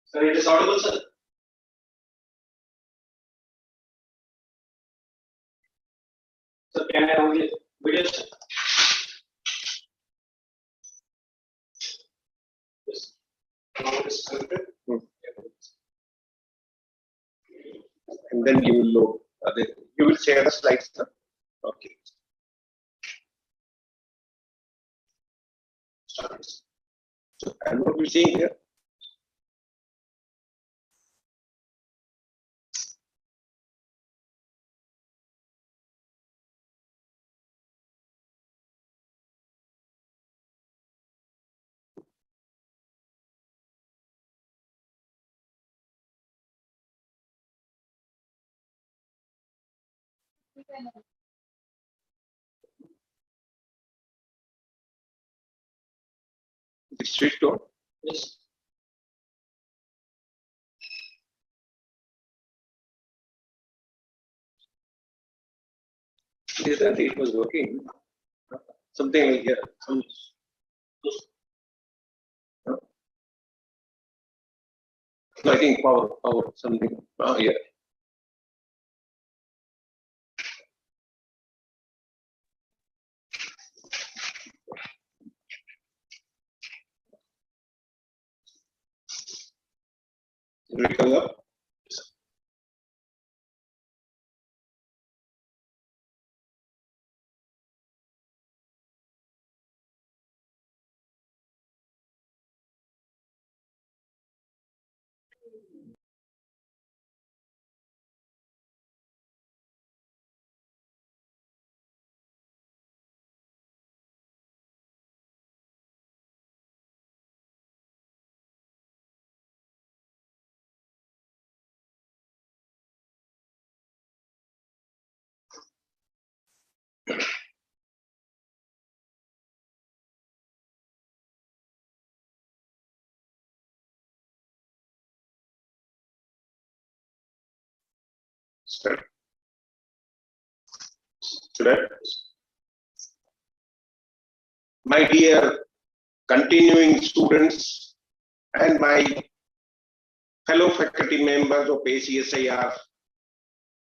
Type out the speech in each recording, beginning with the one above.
Sir, it is audible, sir. Sir, can I only video, sir? Yes. Now it is connected. And then you will load. You will share the slides, sir. Okay. So, and what we seeing here? It's switched on. Yes. Is that it was working? Something like here. No, I think power, something. Oh, yeah. Will it come up? Start. Should I? My dear continuing students and my fellow faculty members of ACSIR,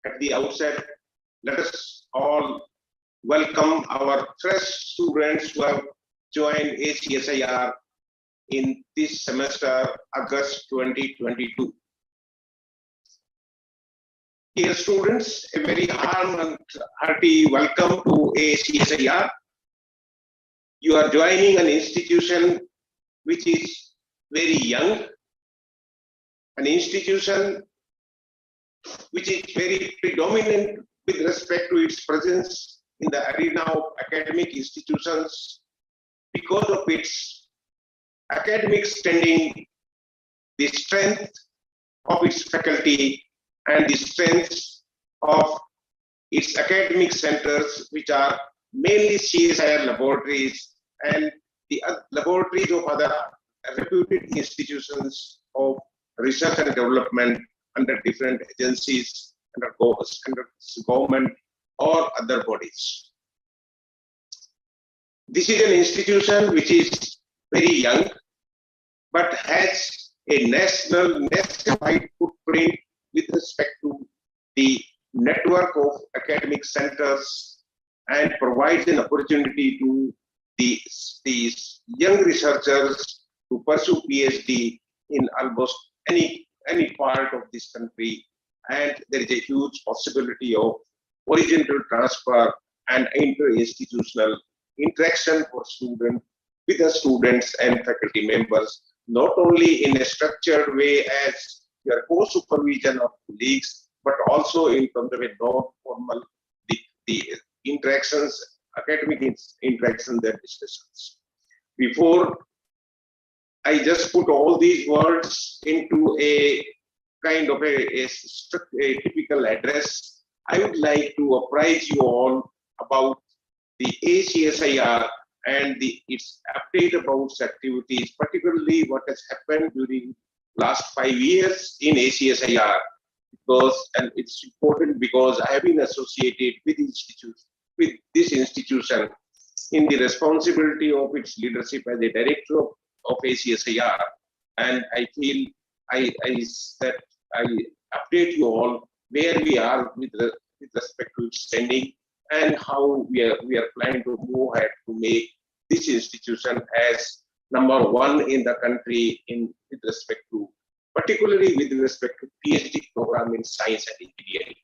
at the outset, let us all welcome our fresh students who have joined ACSIR in this semester, August 2022. Dear students, a very warm and hearty welcome to ACSIR. You are joining an institution which is very young, an institution which is very predominant with respect to its presence in the arena of academic institutions because of its academic standing, the strength of its faculty, and the strength of its academic centers, which are mainly CSIR laboratories and the laboratories of other reputed institutions of research and development under different agencies, under government or other bodies. This is an institution which is very young, but has a nationwide footprint with respect to the network of academic centers and provides an opportunity to these young researchers to pursue PhD in almost any part of this country, and there is a huge possibility of horizontal transfer and inter-institutional interaction for students with the students and faculty members, not only in a structured way as your co-supervision of colleagues, but also in terms of a non-formal the interactions, academic interactions and discussions. Before I just put all these words into a kind of a typical address, I would like to apprise you all about the ACSIR and its update about its activities, particularly what has happened during last 5 years in ACSIR, and it's important because I have been associated with this institution in the responsibility of its leadership as a director of ACSIR, and I feel that I update you all where we are with respect to its standing and how we are planning to move ahead to make this institution as number one in the country with respect to, particularly with respect to PhD program in science and engineering.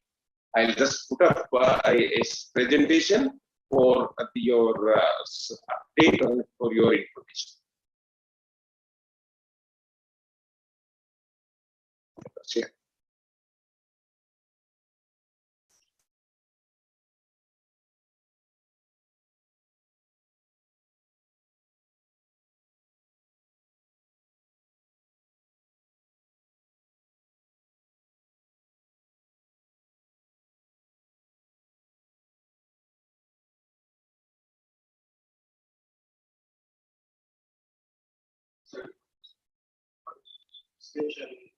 I'll just put up a presentation for your update for your information. Share. Screen sharing.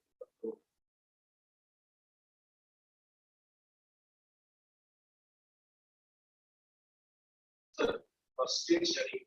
Sir, for screen sharing.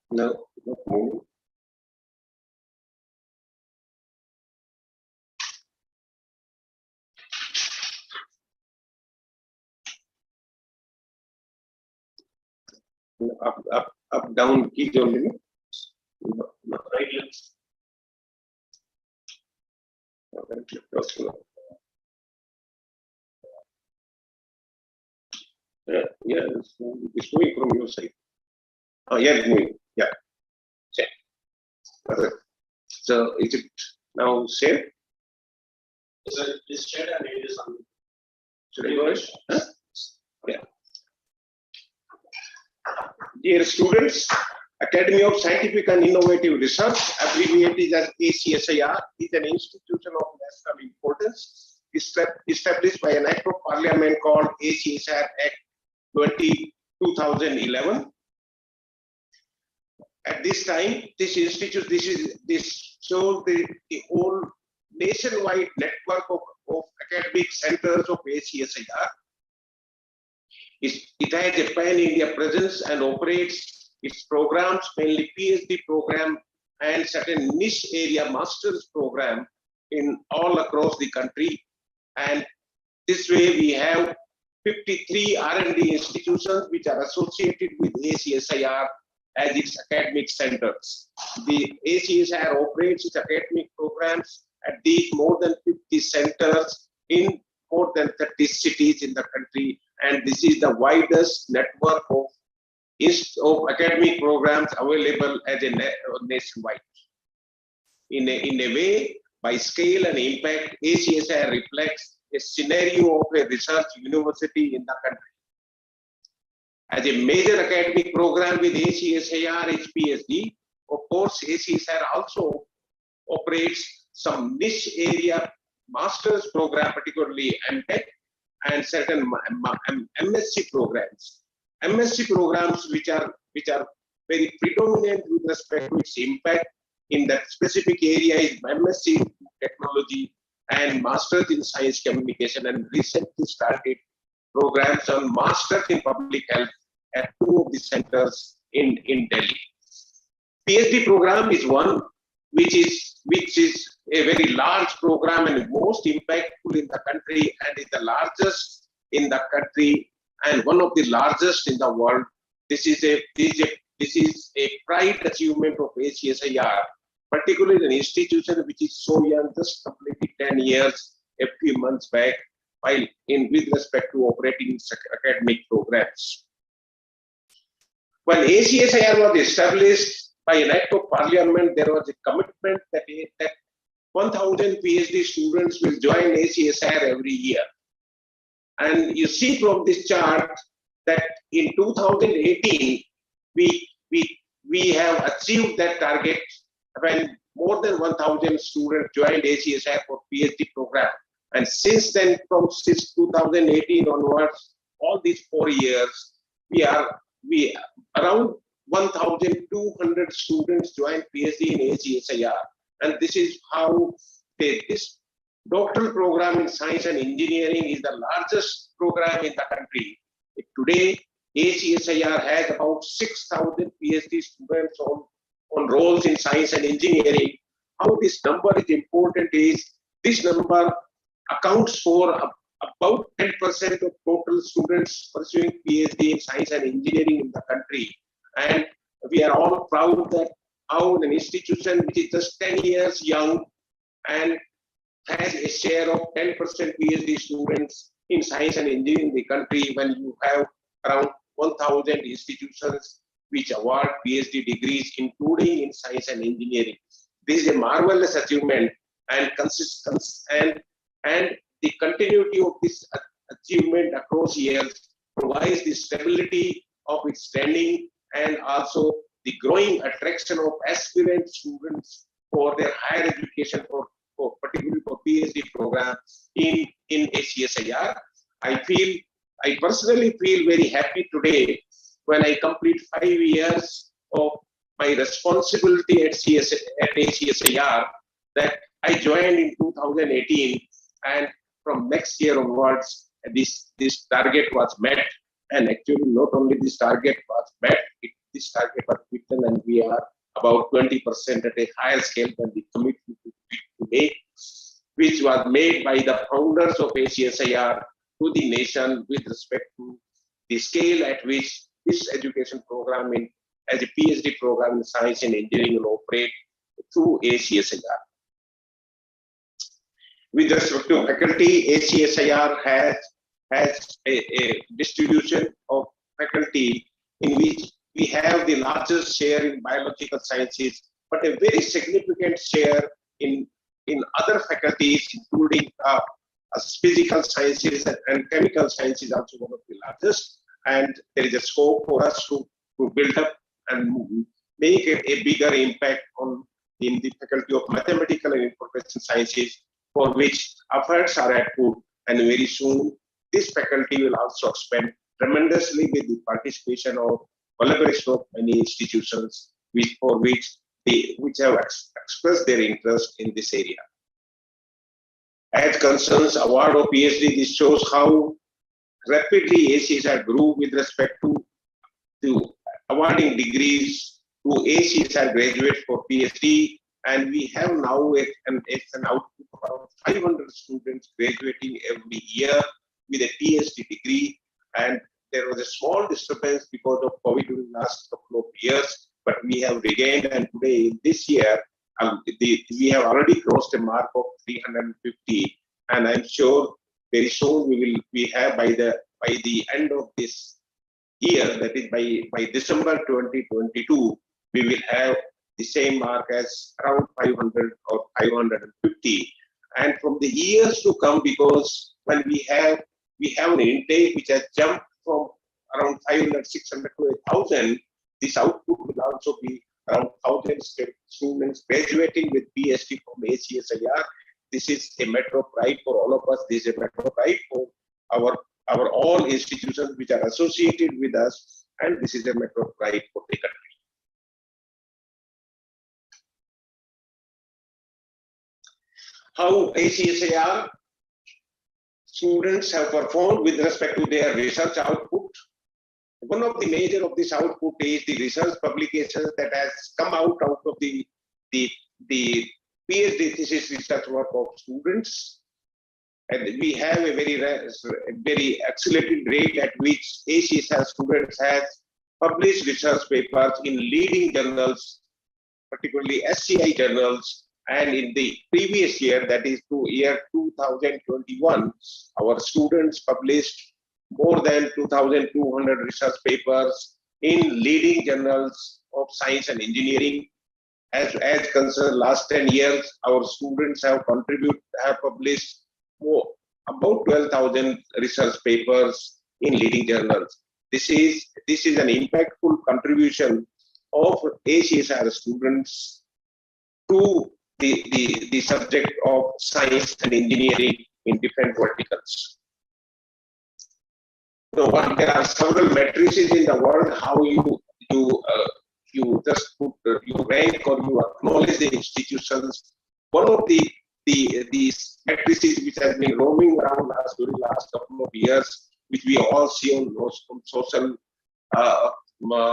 No, not moving. Up, down keys only. No, no. Right left. Yeah, it's moving from your side. Oh, yeah, it's moving. Yeah. Check. So is it now safe? So this shared and it is on. Should I go ahead? Huh? Yeah. Dear students, Academy of Scientific and Innovative Research, abbreviated as AcSIR, is an institution of national importance established by an Act of Parliament called AcSIR Act 2011. At this time, this So the whole nationwide network of academic centers of ACSIR it has a pan-India presence and operates its programs, mainly PhD program and certain niche area master's program in all across the country. And this way we have 53 R&D institutions which are associated with ACSIR as its academic centers. The ACSIR operates its academic programs at these more than 50 centers in more than 30 cities in the country, and this is the widest network of academic programs available as a nationwide. In a way, by scale and impact, ACSIR reflects a scenario of a research university in the country. As a major academic program with ACSIR is PhD. Of course, ACSIR also operates some niche area master's program, particularly MTech, and certain MSc programs. MSc programs which are very predominant with respect to its impact in that specific area is MSc technology and Masters in Science Communication, and recently started programs on Masters in Public Health at two of the centers in Delhi. PhD program is one which is a very large program and most impactful in the country, and is the largest in the country and one of the largest in the world. This is a pride achievement of ACSIR, particularly an institution which is so young, just completed 10 years a few months back, while with respect to operating academic programs. When ACSIR was established by an act of parliament, there was a commitment that 1,000 PhD students will join ACSIR every year. And you see from this chart that in 2018, we have achieved that target when more than 1,000 students joined ACSIR for PhD program. And since then, since 2018 onwards, all these 4 years, we around 1,200 students joined PhD in ACSIR. And this is how this doctoral program in science and engineering is the largest program in the country. Today, ACSIR has about 6,000 PhD students on roles in science and engineering. How this number is important is this number accounts for about 10% of total students pursuing PhD in science and engineering in the country. And we are all proud that how an institution which is just 10 years young and has a share of 10% PhD students in science and engineering in the country, when you have around 1,000 institutions which award PhD degrees, including in science and engineering. This is a marvelous achievement, and the continuity of this achievement across years provides the stability of its standing and also the growing attraction of aspirant students for their higher education, particularly for PhD programs in ACSIR. I personally feel very happy today when I complete 5 years of my responsibility at ACSIR, that I joined in 2018, and from next year onwards, this target was met. And actually, not only this target was met, this target was beaten, and we are about 20% at a higher scale than the commitment to make, which was made by the founders of ACSIR to the nation with respect to the scale at which this education program as a PhD program in science and engineering will operate through ACSIR. With respect to faculty, ACSIR has a distribution of faculty in which we have the largest share in biological sciences, but a very significant share in other faculties, including physical sciences and chemical sciences, also one of the largest. And there is a scope for us to build up and make a bigger impact in the faculty of mathematical and information sciences, for which efforts are at foot. And very soon, this faculty will also expand tremendously with the participation of collaboration of many institutions, for which which have expressed their interest in this area. As concerns award of PhD, this shows how rapidly ACSR grew with respect to awarding degrees to ACSR graduates for PhD, and we have now an output of around 500 students graduating every year with a PhD degree. And there was a small disturbance because of COVID during the last couple of years, but we have regained, and today, this year, we have already crossed a mark of 350, and I'm sure very soon we have by the end of this year, that is by December 2022, we will have the same mark as around 500 or 550. And from the years to come, because when we have an intake which has jumped from around 500, 600 to 1,000, this output will also be around 1,000 students graduating with PhD from ACSIR. This is a matter of pride for all of us. This is a matter of pride for our all institutions which are associated with us, and this is a matter of pride for the country. How ACSIR students have performed with respect to their research output. One of the major of this output is the research publications that has come out of the PhD thesis research work of students. And we have a very accelerated rate at which ACSR students have published research papers in leading journals, particularly SCI journals. And in the previous year, that is year 2021, our students published more than 2,200 research papers in leading journals of science and engineering. As concerned last 10 years, our students have published about 12,000 research papers in leading journals. This is an impactful contribution of ACSR students to the subject of science and engineering in different verticals. There are several matrices in the world how you just you rank or you acknowledge the institutions. One of these matrices which has been roaming around us during the last couple of years, which we all see on social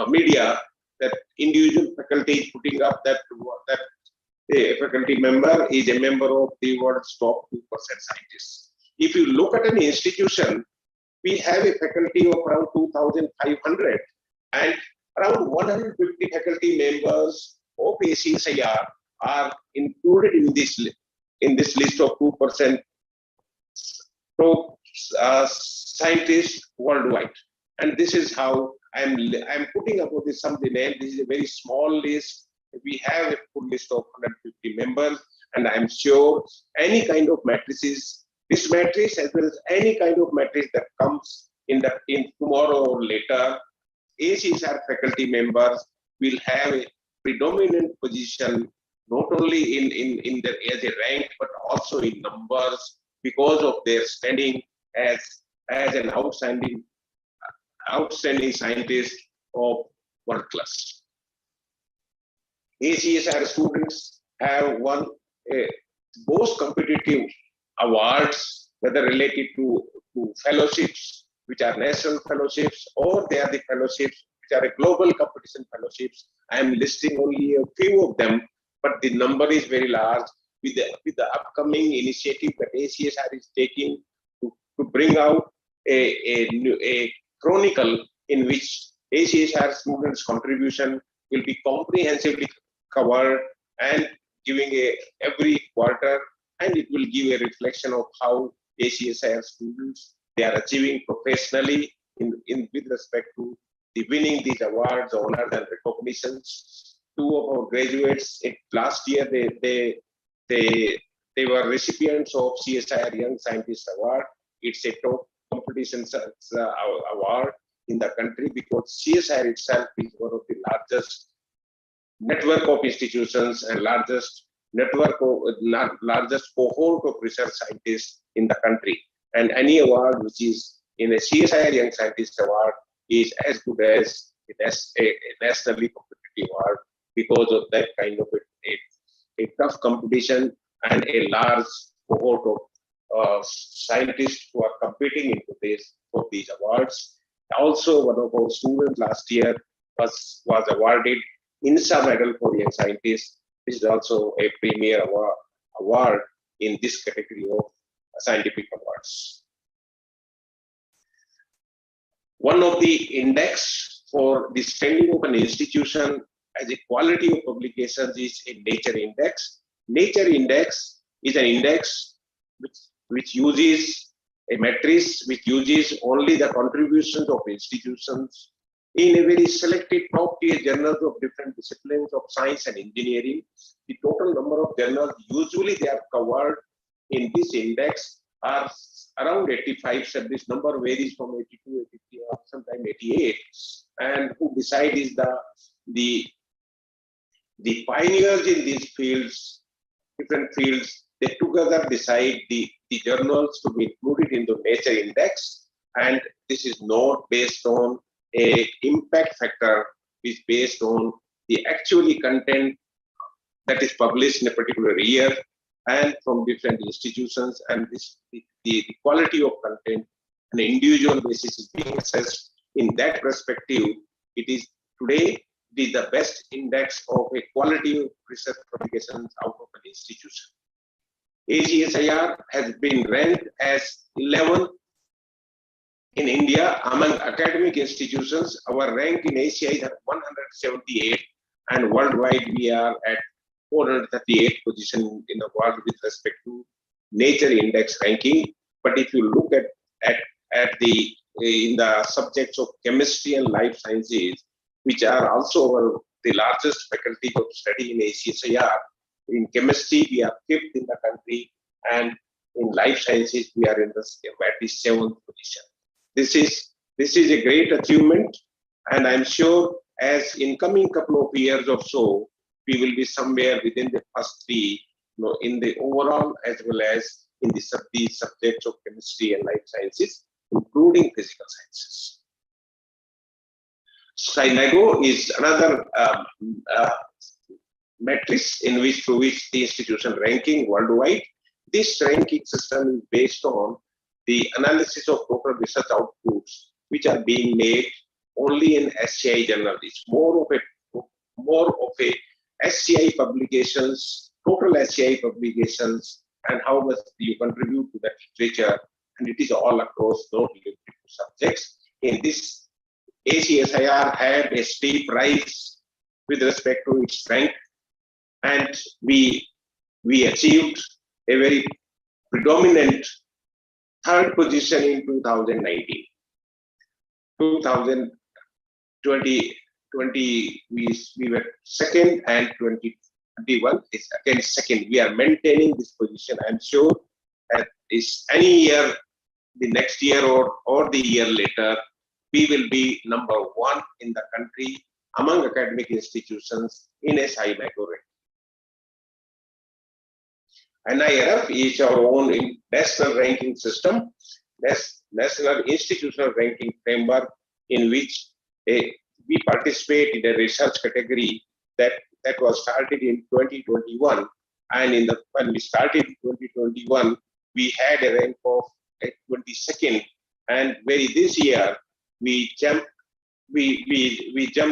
media, that individual faculty is putting up that a faculty member is a member of the world's top 2% scientists. If you look at an institution, we have a faculty of around 2,500, and around 150 faculty members of ACSIR are included in this list of 2% top scientists worldwide. And this is how I'm putting up with some of the names. This is a very small list. We have a full list of 150 members, and I'm sure any kind of matrices, this matrix as well as any kind of matrix that comes in tomorrow or later, ACSR faculty members will have a predominant position, not only in as a rank, but also in numbers, because of their standing as an outstanding scientist of world class. ACSR students have won most competitive awards, whether related to fellowships, which are national fellowships, or they are the fellowships which are a global competition fellowships. I am listing only a few of them, but the number is very large with the upcoming initiative that ACSR is taking to bring out a chronicle in which ACSR students' contribution will be comprehensively covered and giving every quarter, and it will give a reflection of how ACSR students they are achieving professionally with respect to the winning these awards, honors, and recognitions. Two of our graduates last year they were recipients of CSIR Young Scientist Award. It's a top competition award in the country because CSIR itself is one of the largest network of institutions and largest cohort of research scientists in the country. And any award which is in a CSIR Young Scientist Award is as good as a nationally competitive award because of that kind of a tough competition and a large cohort of scientists who are competing into this for these awards. Also, one of our students last year was awarded INSA Medal for Young Scientists. This is also a premier award in this category of scientific awards. One of the index for the standing of an institution as a quality of publications is a Nature Index. Nature Index is an index which uses a matrix which uses only the contributions of institutions in a very selected top-tier journals of different disciplines of science and engineering. The total number of journals usually they are covered in this index are around 85. So this number varies from 82, 83, or sometimes 88. And who decide is the pioneers in these fields, different fields. They together decide the journals to be included in the Nature Index, and this is not based on a impact factor, is based on the actually content that is published in a particular year and from different institutions, and the quality of content on an individual basis is being assessed. In that perspective, it is today the best index of a quality of research publications out of an institution. AcSIR has been ranked as 11th in India among academic institutions. Our rank in Asia is at 178, and worldwide we are at 438th position in the world with respect to Nature Index ranking. But if you look at in the subjects of chemistry and life sciences, which are also the largest faculty of study in AcSIR, in chemistry we are 5th in the country, and in life sciences we are in the 7th position. This is a great achievement, and I'm sure as in coming couple of years or so, we will be somewhere within the first 3, in the overall as well as in the subjects of chemistry and life sciences, including physical sciences. SciMago is another matrix in through which the institution ranking worldwide. This ranking system is based on the analysis of total research outputs which are being made only in SCI journal. It's more of a SCI publications, total SCI publications, and how much you contribute to that literature, and it is all across those subjects. In this, AcSIR had a steep rise with respect to its rank, and we achieved a very predominant 3rd position in 2019. 2020 we were 2nd, and 2021 is again 2nd. We are maintaining this position. I'm sure that is any year, the next year or the year later, we will be number 1 in the country among academic institutions in a SciMago ranking. NIRF is our own national ranking system, national institutional ranking framework, in which we participate in a research category that was started in 2021. And when we started in 2021, we had a rank of 22nd, and this year we jumped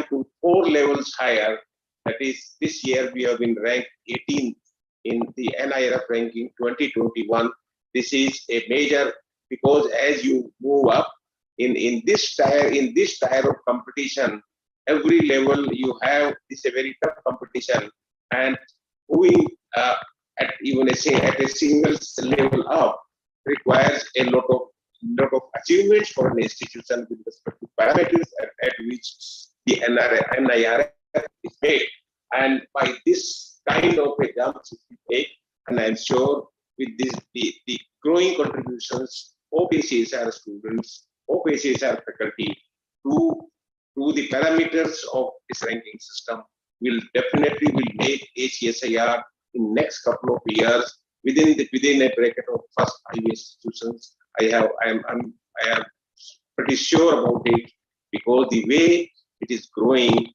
to 4 levels higher. That is, this year we have been ranked 18th in the NIRF ranking 2021. This is a major, because as you move up in this tier of competition, every level you have is a very tough competition, and moving at a single level up requires a lot of achievements for an institution with respect to parameters at which the NIRF is made. And by this kind of a jump we take, and I'm sure with the growing contributions of AcSIR students, of AcSIR faculty to the parameters of this ranking system, will make AcSIR in next couple of years within a bracket of first 5 institutions. I am pretty sure about it, because the way it is growing,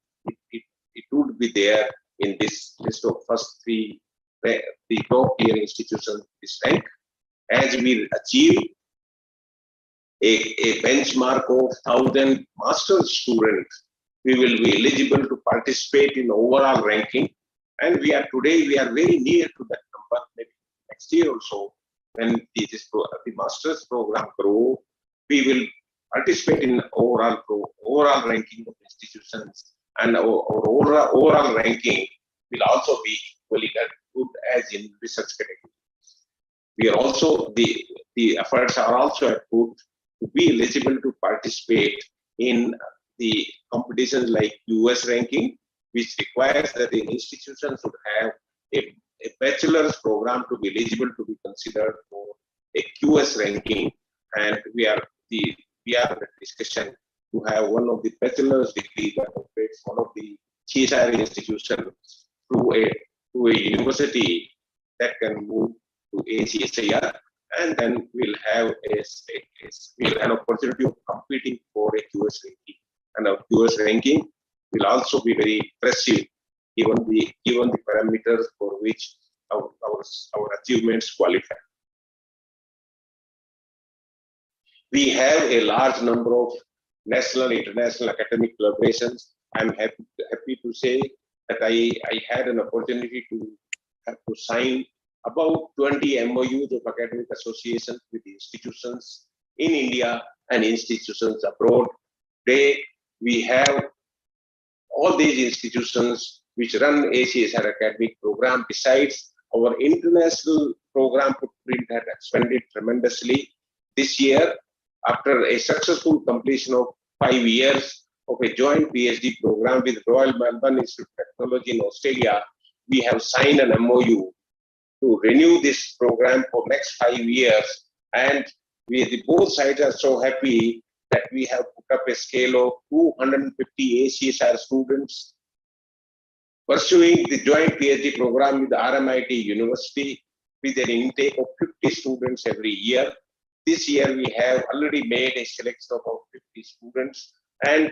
it would be there in this list of first three, the top tier institutions this rank. As we achieve a benchmark of 1,000 master's students, we will be eligible to participate in overall ranking. And we are very near to that number. Maybe next year also, when the master's program grow, we will participate in overall ranking of institutions, and our overall ranking will also be equally good as in research category. We are also the efforts are also put to be eligible to participate in the competitions like US ranking, which requires that the institution should have a bachelor's program to be eligible to be considered for a QS ranking, and we are in the discussion to have one of the bachelor's degree that operates one of the AcSIR institutions to a university that can move to AcSIR, and then we'll have an opportunity of competing for a QS ranking, and our QS ranking will also be very impressive given the parameters for which our achievements qualify. We have a large number of national and international academic collaborations. I'm happy to say that I had an opportunity to sign about 20 MOUs of academic associations with institutions in India and institutions abroad. Today, we have all these institutions which run AcSIR academic program. Besides, our international program footprint had expanded tremendously. This year, after a successful completion of 5 years of a joint PhD program with Royal Melbourne Institute of Technology in Australia, we have signed an MOU to renew this program for next 5 years. And both sides are so happy that we have put up a scale of 250 AcSIR students pursuing the joint PhD program with RMIT University with an intake of 50 students every year. This year we have already made a selection of about 50 students, and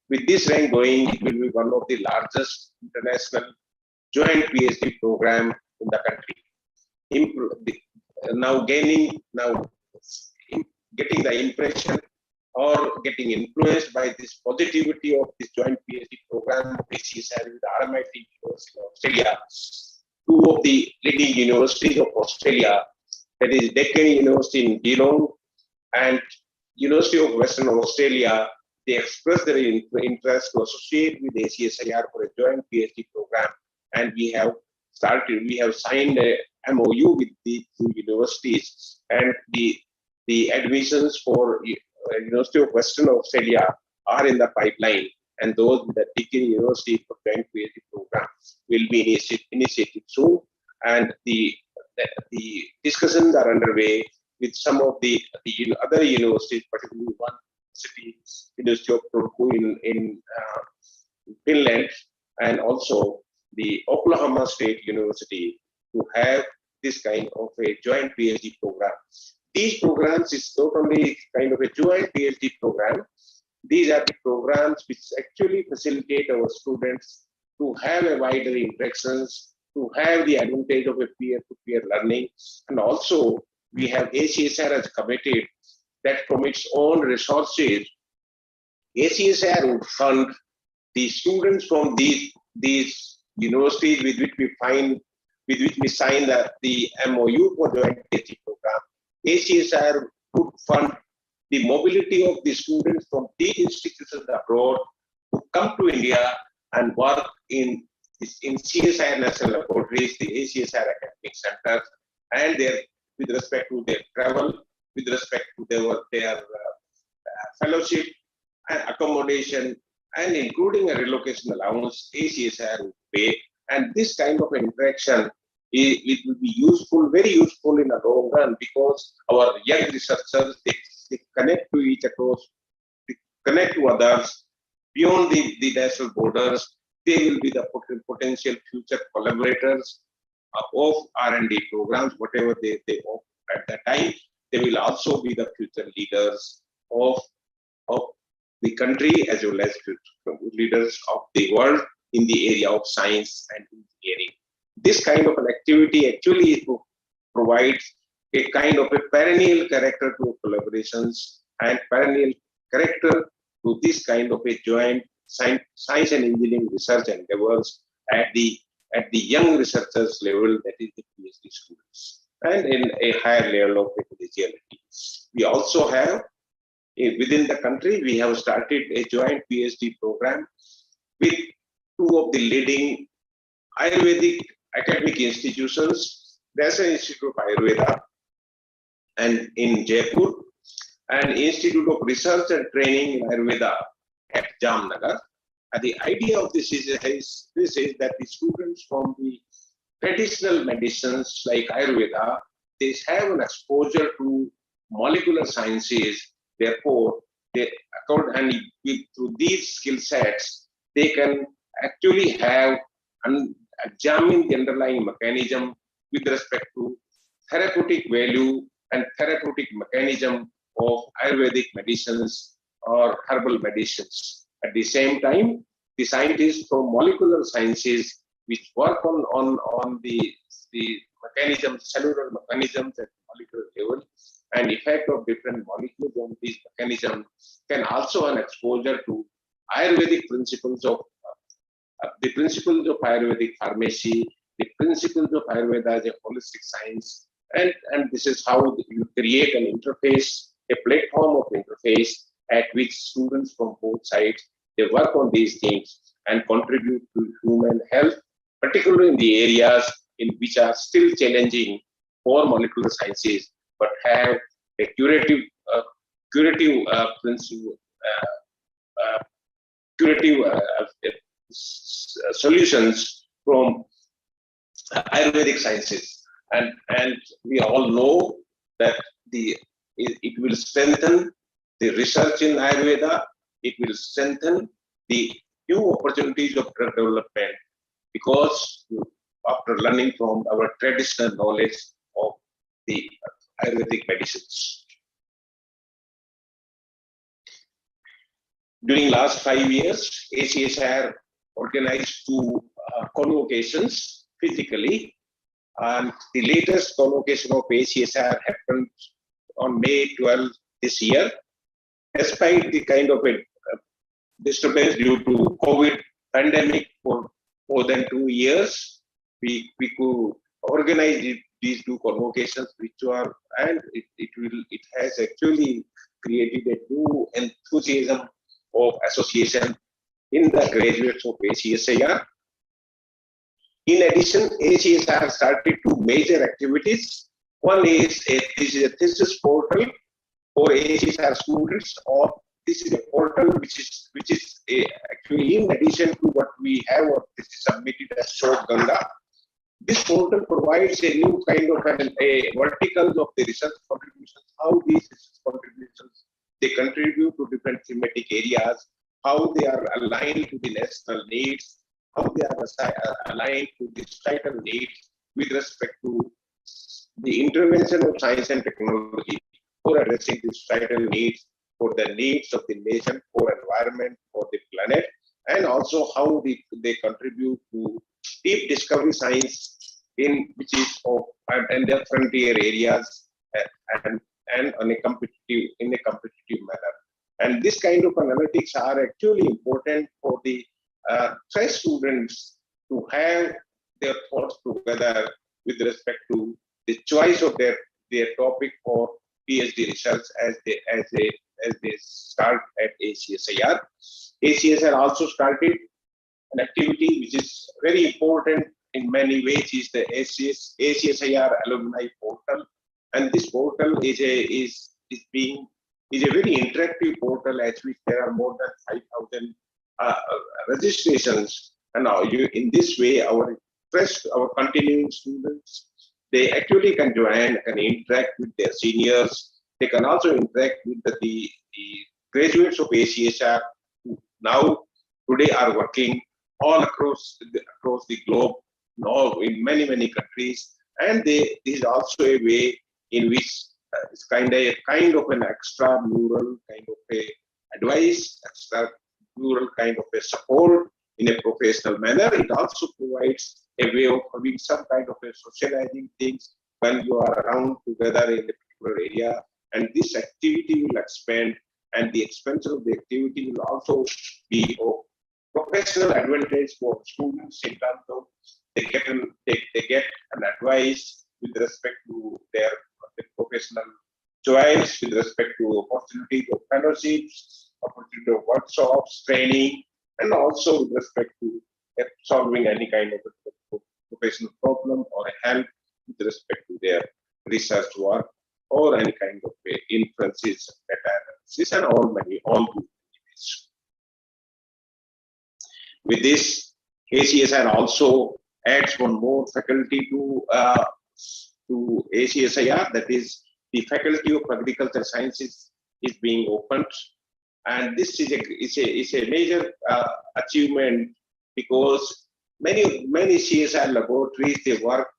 with this rank going, it will be one of the largest international joint PhD program in the country. Getting the impression or getting influenced by this positivity of this joint PhD program of AcSIR with RMIT University of Australia, two of the leading universities of Australia, that is Deccan University in Geelong and University of Western Australia, they expressed their interest to associate with AcSIR for a joint PhD program, and we have signed a MOU with the two universities, and the admissions for University of Western Australia are in the pipeline, and those with the Deccan University for joint PhD program will be initiated soon, and the discussions are underway with some of the other universities, particularly one city, University of Turku in Finland, and also the Oklahoma State University, to have this kind of a joint PhD program. These programs is not only kind of a joint PhD program, these are the programs which actually facilitate our students to have a wider interactions, to have the advantage of a peer-to-peer learning. And also we have AcSIR has committed that from its own resources, AcSIR would fund the students from these universities with which we sign the MOU for the PhD program. AcSIR would fund the mobility of the students from these institutions abroad who come to India and work in CSIR national laboratories, the AcSIR academic centers, and with respect to their travel, with respect to their fellowship and accommodation, and including a relocation allowance, AcSIR would pay. And this kind of interaction, it will be useful, very useful in the long run, because our young researchers, they connect to each other, they connect to others beyond the national borders. They will be the potential future collaborators of R&D programs, whatever they offer at that time. They will also be the future leaders of the country as well as future leaders of the world. in the area of science and engineering. This kind of an activity actually provides a kind of a perennial character to collaborations and perennial character to this kind of a joint science and engineering research endeavors at the young researchers level, that is the PhD students, and in a higher level of collegiality. We also have within the country, we have started a joint PhD program with two of the leading Ayurvedic academic institutions. There's an Institute of Ayurveda and in Jaipur, and Institute of Research and Training in Ayurveda at Jamnagar. And the idea of this is that the students from the traditional medicines like Ayurveda, they have an exposure to molecular sciences. Therefore, through these skill sets, they can actually have examine the underlying mechanism with respect to therapeutic value and therapeutic mechanism of Ayurvedic medicines or herbal medicines. At the same time, the scientists from molecular sciences which work on the mechanisms, cellular mechanisms at molecular level and effect of different molecules on these mechanisms can also have exposure to Ayurvedic principles of the principles of Ayurvedic pharmacy, the principles of Ayurveda as a holistic science, and this is how you create an interface, a platform of interface at which students from both sides, they work on these things and contribute to human health, particularly in the areas in which are still challenging for molecular sciences, but have a curative solutions from Ayurvedic sciences, and we all know that it will strengthen the research in Ayurveda. It will strengthen the new opportunities of drug development because after learning from our traditional knowledge of the Ayurvedic medicines. During last 5 years, AcSIR organized two convocations physically, and the latest convocation of AcSIR happened on May 12 this year. Despite the kind of a disturbance due to COVID pandemic for more than 2 years, we could organize these two convocations, which are, and it has actually created a new enthusiasm of association in the graduates of AcSIR. In addition, AcSIR started two major activities. One is a thesis portal for AcSIR students, or this is a portal which is actually in addition to what we have, or this is submitted as Shod Ganga. This portal provides a new kind of a verticals of the research contributions, how these research contributions they contribute to different thematic areas, how they are aligned to the national needs, how they are aligned to the societal needs with respect to the intervention of science and technology for addressing the societal needs, for the needs of the nation, for environment, for the planet, and also how they contribute to deep discovery science in which is of and their frontier areas and in a competitive manner. And this kind of analytics are actually important for the fresh students to have their thoughts together with respect to the choice of their topic for PhD research as they start at AcSIR. AcSIR also started an activity which is very important in many ways, is the AcSIR Alumni portal, and this portal is a very interactive portal at which there are more than 5,000 registrations, and now in this way our continuing students, they actually can join and interact with their seniors. They can also interact with the graduates of AcSIR who now today are working all across the globe, now in many countries, and this is also a way in which it's kind of an extramural kind of a advice, extramural kind of a support in a professional manner. It also provides a way of having some kind of a socializing things when you are around together in a particular area, and this activity will expand, and the expansion of the activity will also be of professional advantage for students in terms of they get an advice with respect to their professional choice, with respect to opportunity of fellowships, opportunity of workshops, training, and also with respect to solving any kind of a professional problem or help with respect to their research work or any kind of inferences, data analysis, and all good things. With this, ACSR also adds one more faculty to ACSIR, that is the Faculty of Agricultural Sciences is being opened, and this is a major achievement because many CSR laboratories, they work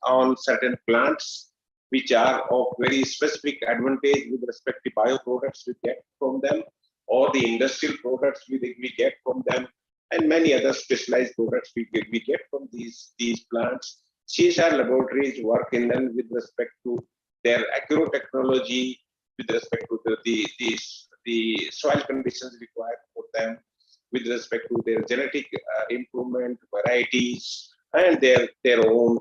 on certain plants which are of very specific advantage with respect to bioproducts we get from them, or the industrial products we get from them, and many other specialized products we get from these plants. CSR laboratories work in them with respect to their agrotechnology, with respect to the soil conditions required for them, with respect to their genetic improvement, varieties, and their own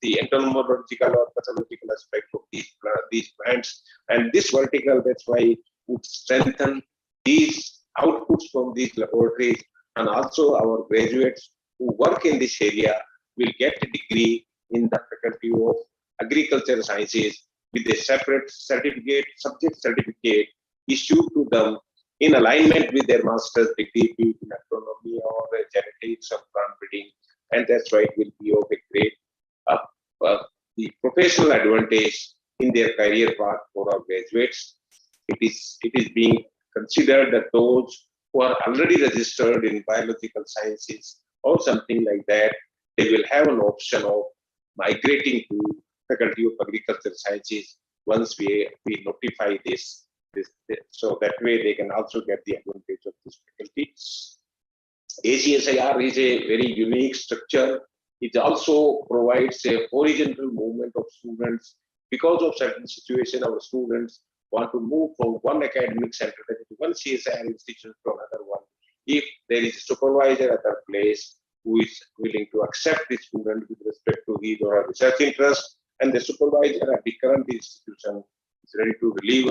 the entomological or pathological aspect of these plants. And this vertical, that's why would strengthen these outputs from these laboratories, and also our graduates who work in this area will get a degree in the Faculty of Agricultural Sciences with a separate certificate, subject certificate issued to them in alignment with their master's degree in agronomy or genetics or plant breeding, and that's why it will be of a great the professional advantage in their career path for our graduates. It is being considered that those who are already registered in biological sciences or something like that, they will have an option of migrating to Faculty of Agricultural Sciences once we notify this. So that way they can also get the advantage of this faculty. ACSIR is a very unique structure. It also provides a horizontal movement of students. Because of certain situation, our students want to move from one academic center to one CSIR institution to another one. If there is a supervisor at that place who is willing to accept the student with respect to his or her research interest, and the supervisor at the current institution is ready to relieve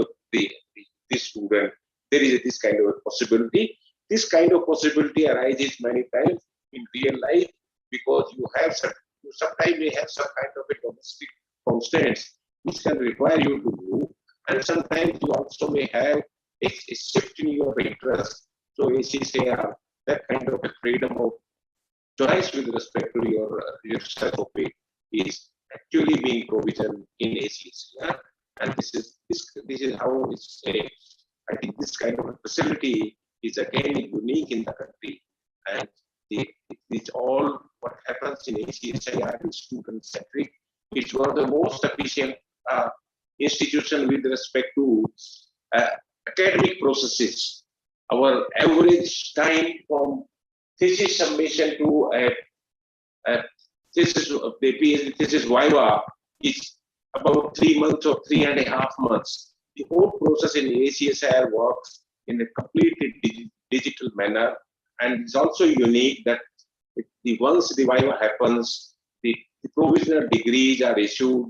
this student, there is this kind of a possibility. This kind of possibility arises many times in real life because you sometimes may have some kind of a domestic constraints which can require you to move, and sometimes you also may have a shift in your interest. So ACSIR, that kind of a freedom of choice with respect to your research topic is actually being provisioned in ACSIR, and this is how it's I think this kind of a facility is again unique in the country, and it's all what happens in ACSIR is student centric. It's one of the most efficient institution with respect to academic processes. Our average time from thesis submission to thesis of the PhD thesis viva is about 3 months or 3.5 months. The whole process in ACSIR works in a completely digital manner, and it's also unique that once the viva happens, the provisional degrees are issued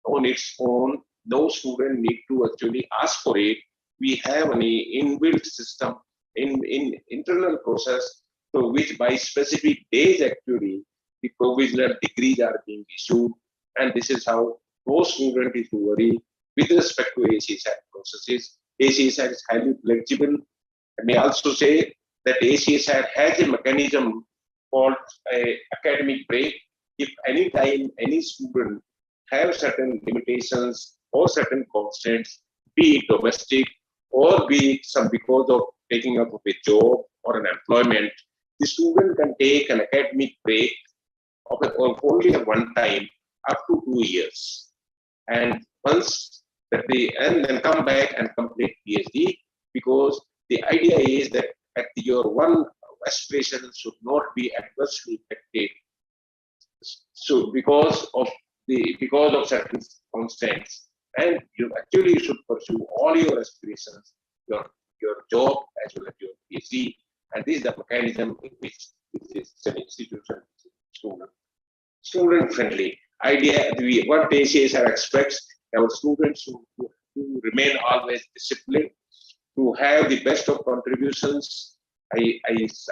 on its own. No student need to actually ask for it. We have an inbuilt system in internal process to which by specific days actually the provisional degrees are being issued, and this is how no student is to worry with respect to ACSIR processes. ACSIR is highly flexible. I may also say that ACSIR has a mechanism called a academic break. If any time any student have certain limitations or certain constraints, be it domestic or be it some because of taking up of a job or an employment, the student can take an academic break of only at one time up to 2 years, and once that and then come back and complete PhD, because the idea is that at your aspirations should not be adversely affected. So because of certain constraints, and you should pursue all your aspirations, your job as well as your PhD, and this is the mechanism in which this is an institution student friendly idea. What ACSR expects our students to remain always disciplined, to have the best of contributions. I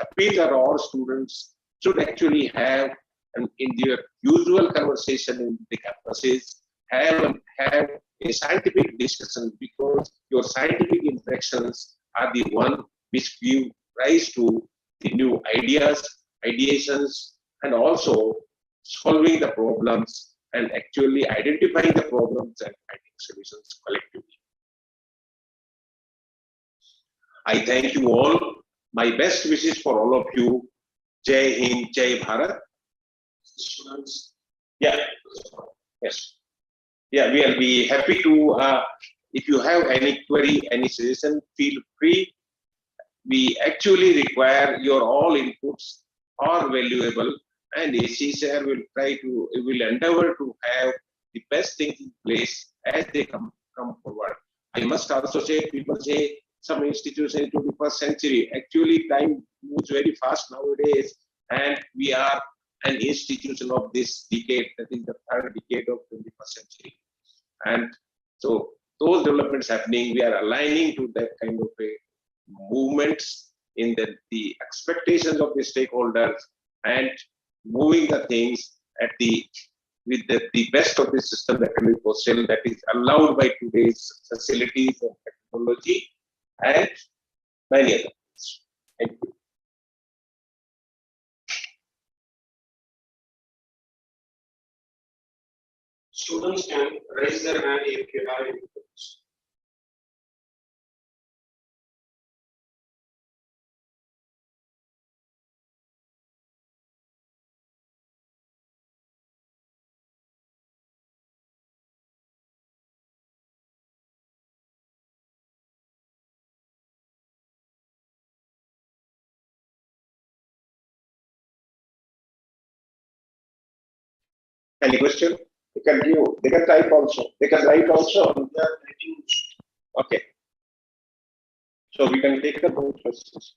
appeal that all students should actually have in their usual conversation in the campuses, have a scientific discussion, because your scientific interactions are the one which give rise to the new ideas, ideations, and also solving the problems and actually identifying the problems and finding solutions collectively. I thank you all. My best wishes for all of you. Jai Hind, Jai Bharat. Students. Yeah. Yes. Yeah, we'll be happy to, if you have any query, any suggestion, feel free. We actually require your all inputs are valuable, and AcSIR will endeavor to have the best things in place as they come forward. I must also say, people say some institutions in 21st century. Actually, time moves very fast nowadays, and we are an institution of this decade, that is the third decade of 21st century. And so those developments happening, we are aligning to that kind of a movements in the expectations of the stakeholders, and moving the things at with the best of the system that can be possible, that is allowed by today's facilities and technology and many other things. Thank you. Students can raise their hand if you have any questions. Any question? They can give. They can type also. They can write also. Okay. So we can take the both questions.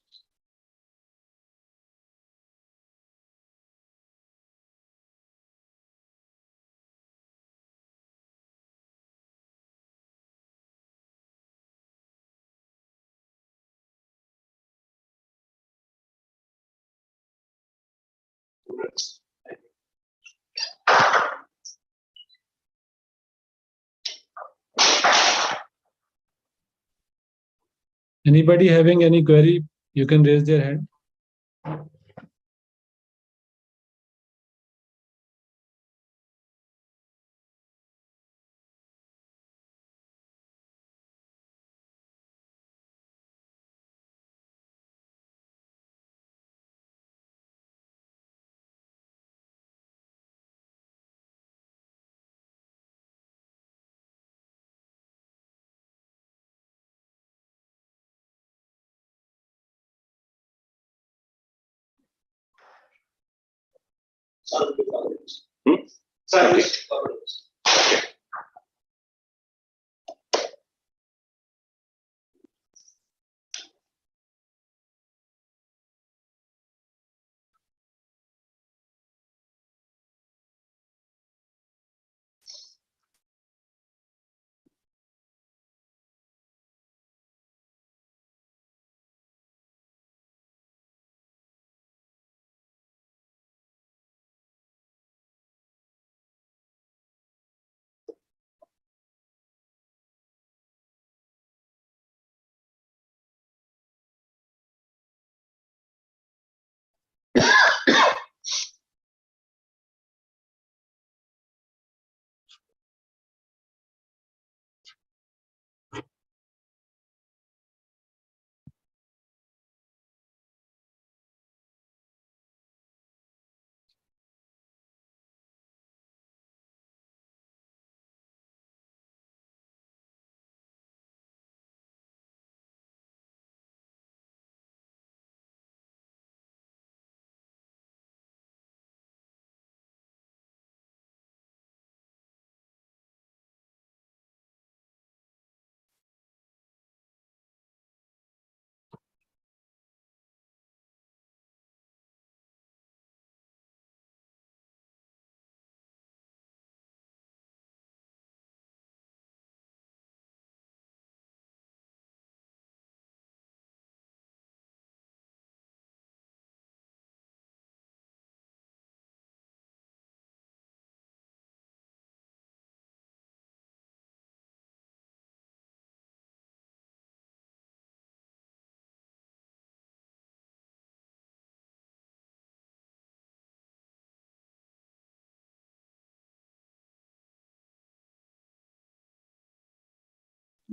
Anybody having any query, you can raise their hand. Service.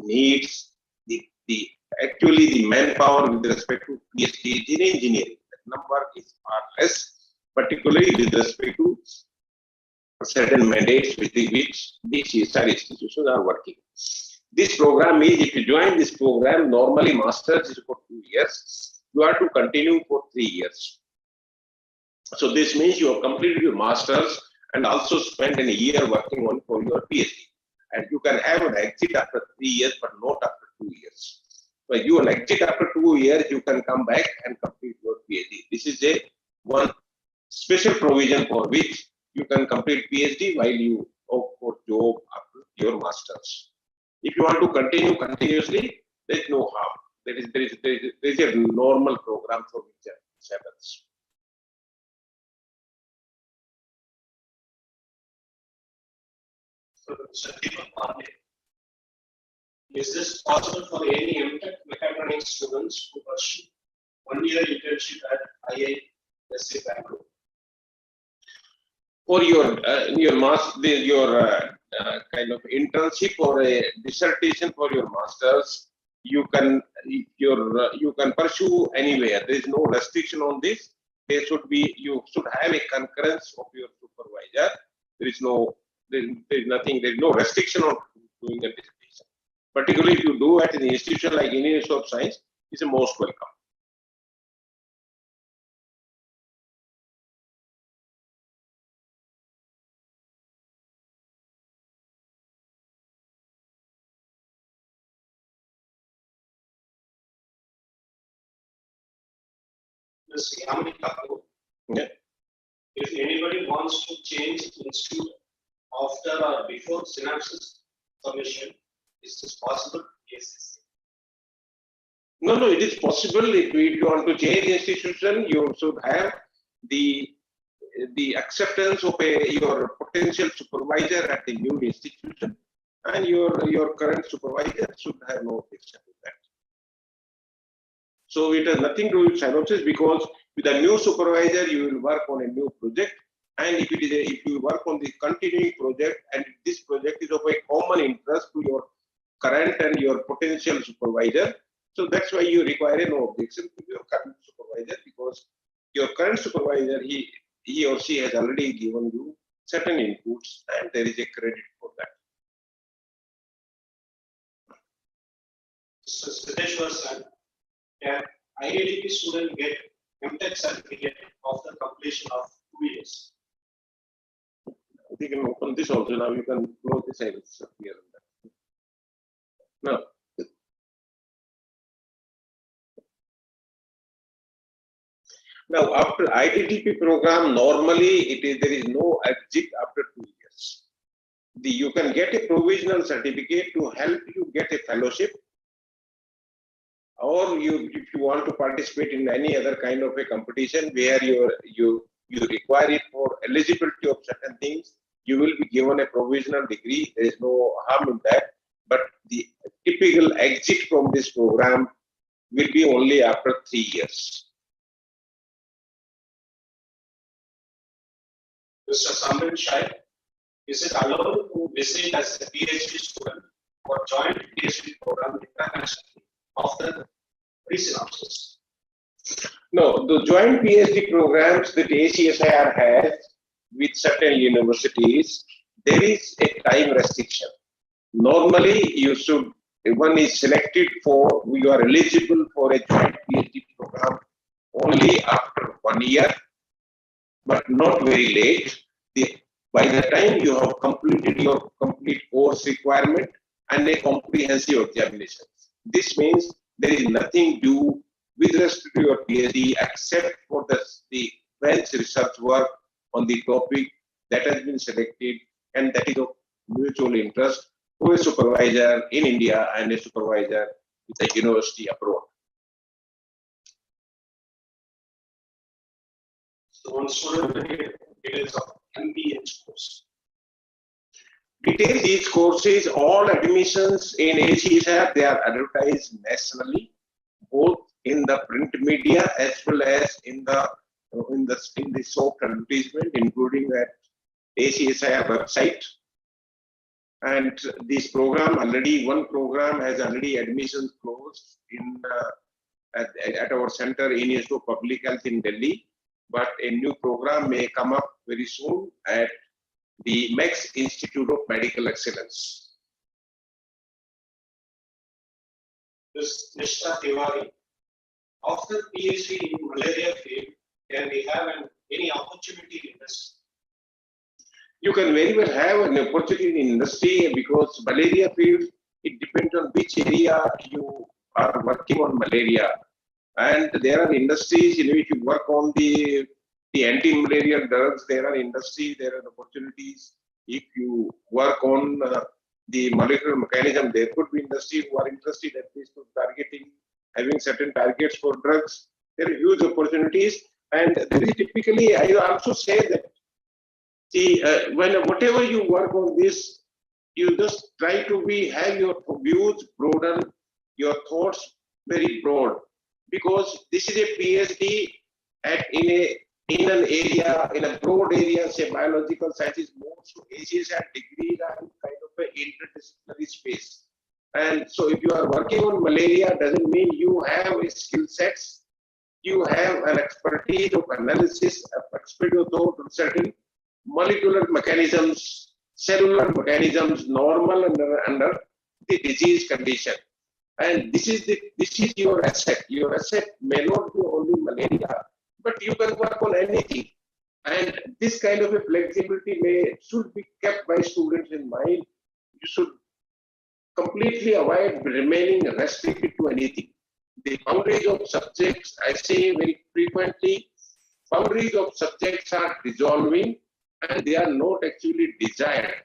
needs the actually the manpower with respect to PhD in engineering. That number is far less, particularly with respect to certain mandates with which these AcSIR institutions are working. This program is, if you join this program, normally master's is for 2 years. You are to continue for 3 years. So this means you have completed your master's and also spent a year working on for your PhD. And you can have an exit after 3 years, but not after 2 years. When you will exit after 2 years, you can come back and complete your PhD. This is a one special provision for which you can complete PhD while you opt for job after your masters. If you want to continue continuously, there is no harm. There is a normal program for which this happens. So, is this possible for any MTech mechatronics students to pursue 1 year internship at IISc Bangalore? For your kind of internship or a dissertation for your masters, you can pursue anywhere. There is no restriction on this. You should have a concurrence of your supervisor. There is no restriction on doing a dissertation. Particularly if you do at an institution like Indian Institute of Science, it's a most welcome. Yeah. If anybody wants to change institute after or before synopsis submission, is this possible? Yes. No, it is possible. If you want to change institution, you should have the acceptance of your potential supervisor at the new institution, and your current supervisor should have no objection to that. So it has nothing to do with synopsis, because with a new supervisor you will work on a new project, and if you work on the continuing project and this project is of a common interest to your current and your potential supervisor, so that's why you require no objection to your current supervisor, because your current supervisor he or she has already given you certain inputs and there is a credit for that. So Siddheshwar sir, can IIT student get MTech certificate after completion of 2 years? You can open this also. Now you can close this here and there. No. Now, after ITTP program, normally there is no exit after 2 years. You can get a provisional certificate to help you get a fellowship, or if you want to participate in any other kind of a competition where you require it for eligibility of certain things, you will be given a provisional degree. There is no harm in that. But the typical exit from this program will be only after 3 years. Mr. Samrin Shai, is it allowed to visit as a PhD student or joint PhD program internationally after pre-synopsis? No, the joint PhD programs that ACSIR has with certain universities, there is a time restriction. Normally, one is selected for, you are eligible for a joint PhD program only after 1 year, but not very late. By the time you have completed your complete course requirement and a comprehensive examination. This means there is nothing due with respect to your PhD except for the bench research work on the topic that has been selected, and that is of mutual interest to a supervisor in India and a supervisor with a university abroad. So one student will get details of MBH course. Details these courses, all admissions in ACSIR, they are advertised nationally, both in the print media as well as in the soft advertisement, including at ACSIR website. And this program already, one program has already admissions closed in at our center in Institute of Public Health in Delhi, but a new program may come up very soon at the Max Institute of Medical Excellence. This Mr. Tiwari, after PhD in malaria field, can we have any opportunity in this? You can very well have an opportunity in industry because malaria field, it depends on which area you are working on malaria. And there are industries in which you work on the anti-malarial drugs, there are industries, there are opportunities. If you work on the molecular mechanism, there could be industries who are interested at least in targeting, having certain targets for drugs. There are huge opportunities. And there is typically, I also say that, see, whatever you work on this, you just try to have your views broaden, your thoughts very broad, because this is a PhD in an area, in a broad area, say biological sciences. Most AcSIR degrees are kind of an interdisciplinary space. And so if you are working on malaria, doesn't mean you have a skill sets, you have an expertise of analysis, expertise of certain molecular mechanisms, cellular mechanisms, normal under the disease condition. And this is your asset. Your asset may not be only malaria, but you can work on anything. And this kind of a flexibility should be kept by students in mind. You should completely avoid remaining restricted to anything. The boundaries of subjects, I say very frequently, boundaries of subjects are dissolving and they are not actually desired.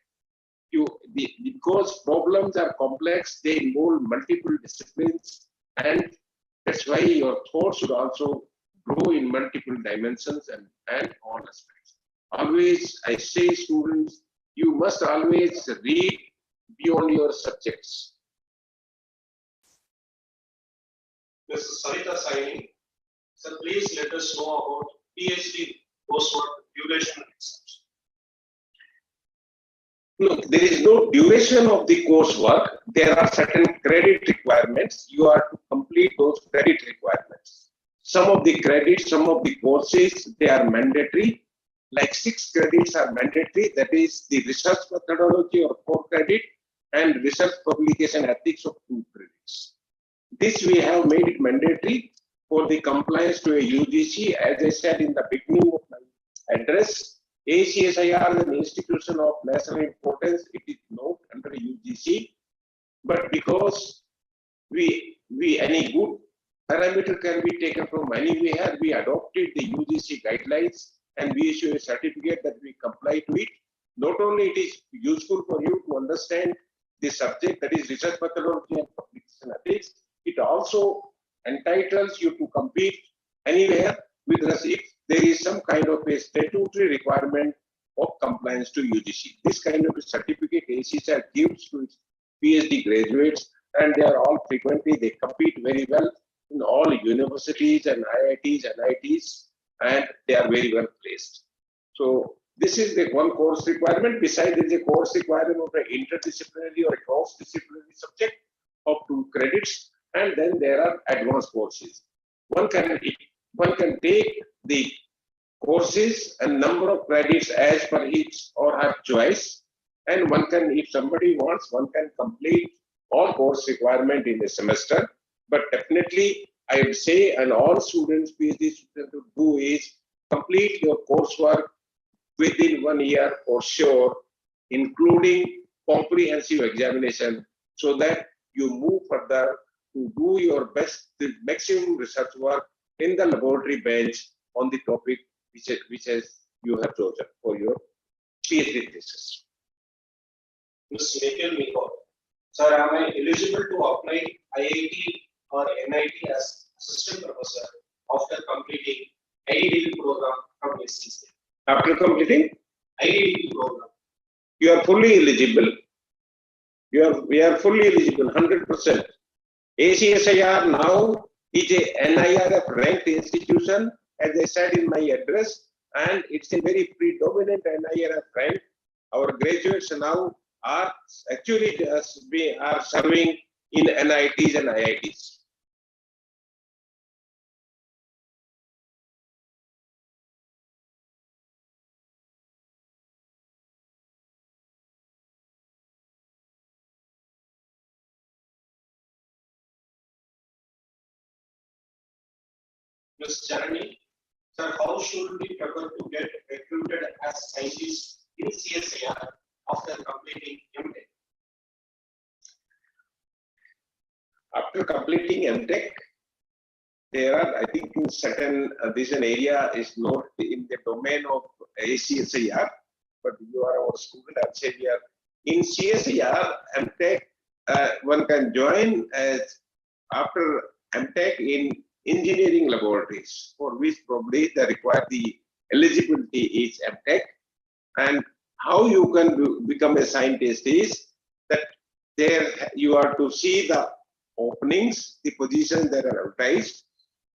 Because problems are complex, they involve multiple disciplines, and that's why your thoughts should also grow in multiple dimensions and all aspects. Always, I say, students, you must always read beyond your subjects. This is Sarita signing. So please let us know about PhD coursework duration and exams. Look, there is no duration of the coursework. There are certain credit requirements. You are to complete those credit requirements. Some of the credits, some of the courses, they are mandatory. Like 6 credits are mandatory. That is the research methodology or 4 credit and research publication ethics of 2 credits. This we have made it mandatory for the compliance to a UGC. As I said in the beginning of my address, ACSIR is an institution of national importance. It is not under UGC, but because any good parameter can be taken from anywhere, we adopted the UGC guidelines and we issue a certificate that we comply to it. Not only it is useful for you to understand the subject, that is research methodology and publication ethics, it also entitles you to compete anywhere with us if there is some kind of a statutory requirement of compliance to UGC. This kind of a certificate ACSIR gives to its PhD graduates, and they are all frequently, they compete very well in all universities and IITs and IITs, and they are very well placed. So this is the one course requirement. Besides, there is a course requirement of an interdisciplinary or a cross-disciplinary subject of 2 credits, and then there are advanced courses. One can take the courses and number of credits as per his or her choice, and one can, if somebody wants, one can complete all course requirement in a semester. But definitely, I would say, and all students, PhD students, to do is complete your coursework within 1 year for sure, including comprehensive examination, so that you move further to do your best, the maximum research work in the laboratory bench on the topic which you have chosen for your PhD thesis. Ms. Nikhil Mikor. Sir, am I eligible to apply IIT or NIT as assistant professor after completing IDD program from ACSIR? After completing IDD program. You are fully eligible. We are fully eligible, 100%. ACSIR now is a NIRF ranked institution, as I said in my address, and it's a very predominant NIRF rank. Our graduates now are actually are serving in NITs and IITs. Ms. Janani, sir, how should we prepare to get recruited as scientists in CSIR after completing MTech? After completing MTech, there are, I think, in certain, this an area is not in the domain of ACSIR, but you are our student at CSIR. In CSIR, MTech, one can join as after MTech in engineering laboratories, for which probably they require the eligibility is MTech. And how you can become a scientist is that there you are to see the openings, the positions that are advertised.